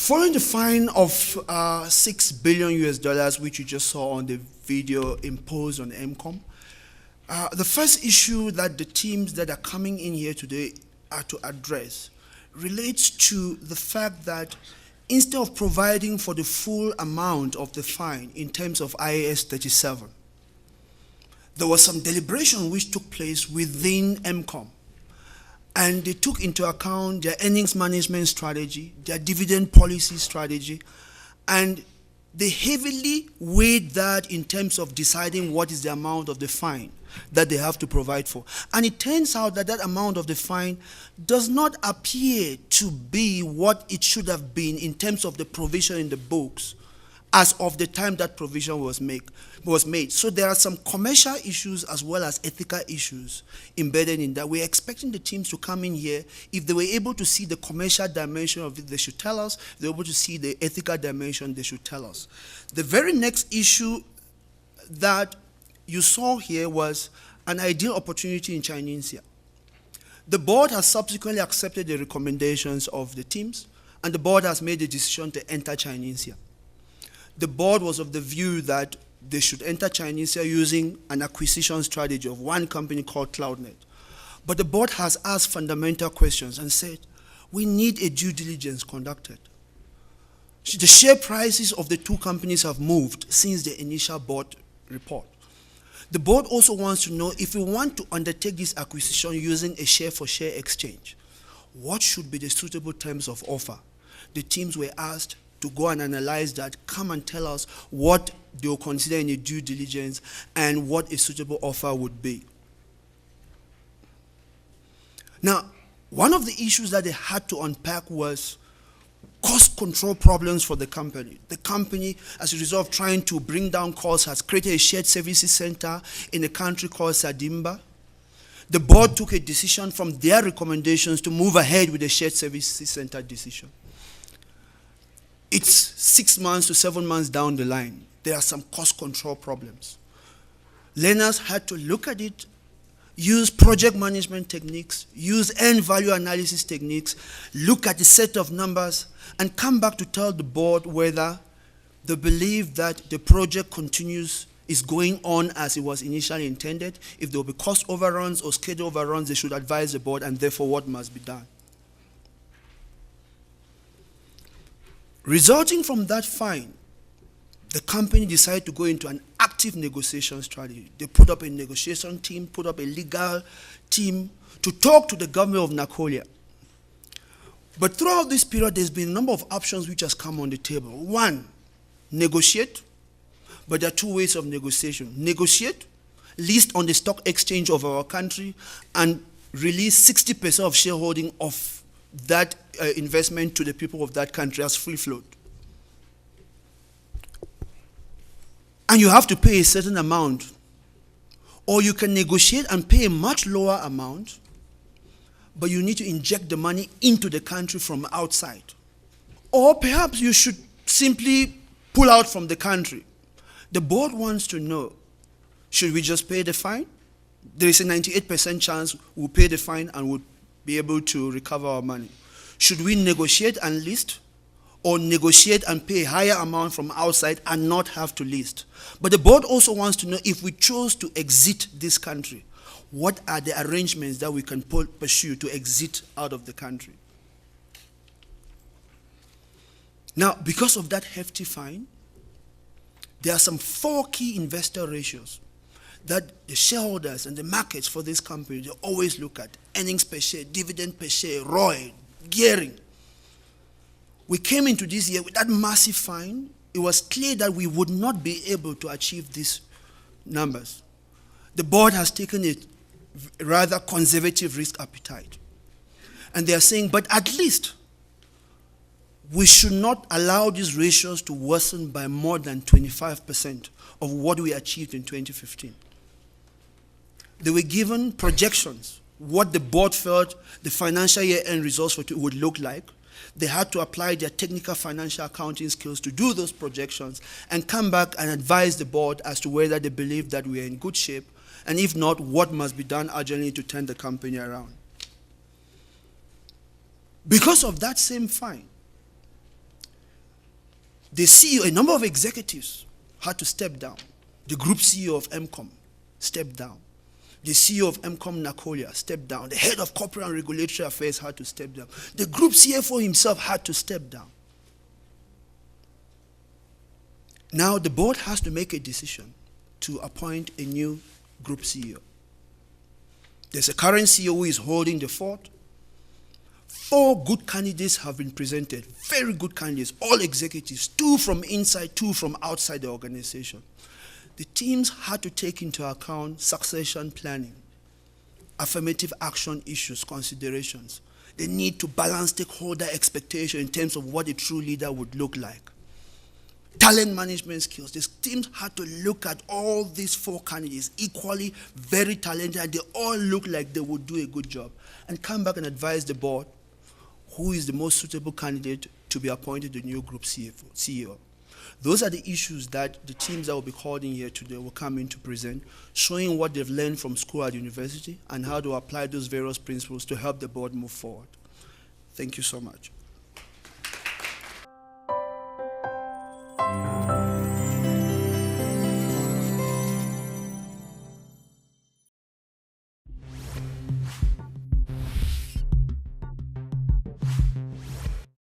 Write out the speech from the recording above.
Following the fine of $6 billion US dollars, which you just saw on the video imposed on MCOM, the first issue that the teams that are coming in here today are to address relates to the fact that instead of providing for the full amount of the fine in terms of IAS 37, there was some deliberation which took place within MCOM. And they took into account their earnings management strategy, their dividend policy strategy, and they heavily weighed that in terms of deciding what is the amount of the fine that they have to provide for. And it turns out that that amount of the fine does not appear to be what it should have been in terms of the provision in the books as of the time that provision was made. So there are some commercial issues as well as ethical issues embedded in that. We're expecting the teams to come in here. If they were able to see the commercial dimension of it, they should tell us. If they're able to see the ethical dimension, they should tell us. The very next issue that you saw here was an ideal opportunity in Chinese. The board has subsequently accepted the recommendations of the teams, and the board has made a decision to enter Chinese. The board was of the view that they should enter Chinese using an acquisition strategy of one company called CloudNet. But the board has asked fundamental questions and said, we need a due diligence conducted. The share prices of the two companies have moved since the initial board report. The board also wants to know if we want to undertake this acquisition using a share-for-share exchange, what should be the suitable terms of offer? The teams were asked to go and analyze that, come and tell us what they will consider in a due diligence and what a suitable offer would be. Now, one of the issues that they had to unpack was cost control problems for the company. The company, as a result of trying to bring down costs, has created a shared services center in a country called Sadimba. The board took a decision from their recommendations to move ahead with the shared services center decision. It's 6 months to 7 months down the line. There are some cost control problems. Learners had to look at it, use project management techniques, use end value analysis techniques, look at the set of numbers, and come back to tell the board whether they believe that the project is going on as it was initially intended. If there will be cost overruns or schedule overruns, they should advise the board, and therefore what must be done. Resulting from that fine, the company decided to go into an active negotiation strategy. They put up a negotiation team, put up a legal team to talk to the government of Nakolia. But throughout this period, there's been a number of options which has come on the table. One, negotiate, but there are two ways of negotiation. Negotiate, list on the stock exchange of our country, and release 60% of shareholding of that investment to the people of that country as free float. And you have to pay a certain amount. Or you can negotiate and pay a much lower amount, but you need to inject the money into the country from outside. Or perhaps you should simply pull out from the country. The board wants to know, should we just pay the fine? There is a 98% chance we'll pay the fine and we'll be able to recover our money. Should we negotiate and list, or negotiate and pay a higher amount from outside and not have to list? But the board also wants to know, if we chose to exit this country, what are the arrangements that we can pursue to exit out of the country? Now, because of that hefty fine, there are some 4 key investor ratios that the shareholders and the markets for this company, they always look at: earnings per share, dividend per share, ROI, gearing. We came into this year with that massive fine. It was clear that we would not be able to achieve these numbers. The board has taken a rather conservative risk appetite. And they are saying, but at least we should not allow these ratios to worsen by more than 25% of what we achieved in 2015. They were given projections, what the board felt the financial year end results would look like. They had to apply their technical financial accounting skills to do those projections and come back and advise the board as to whether they believe that we are in good shape, and if not, what must be done urgently to turn the company around. Because of that same fine, The CEO, a number of executives had to step down. The group CEO of MCOM stepped down. The CEO of MCOM Nakolia stepped down. The head of corporate and regulatory affairs had to step down. The group CFO himself had to step down. Now the board has to make a decision to appoint a new group CEO. There's a current CEO who is holding the fort. 4 good candidates have been presented, very good candidates, all executives, 2 from inside, 2 from outside the organization. The teams had to take into account succession planning, affirmative action issues, considerations. They need to balance stakeholder expectation in terms of what a true leader would look like. Talent management skills. These teams had to look at all these 4 candidates, equally very talented, and they all look like they would do a good job, and come back and advise the board who is the most suitable candidate to be appointed the new group CEO. Those are the issues that the teams that will be called in here today will come in to present, showing what they've learned from school at university and how to apply those various principles to help the board move forward. Thank you so much.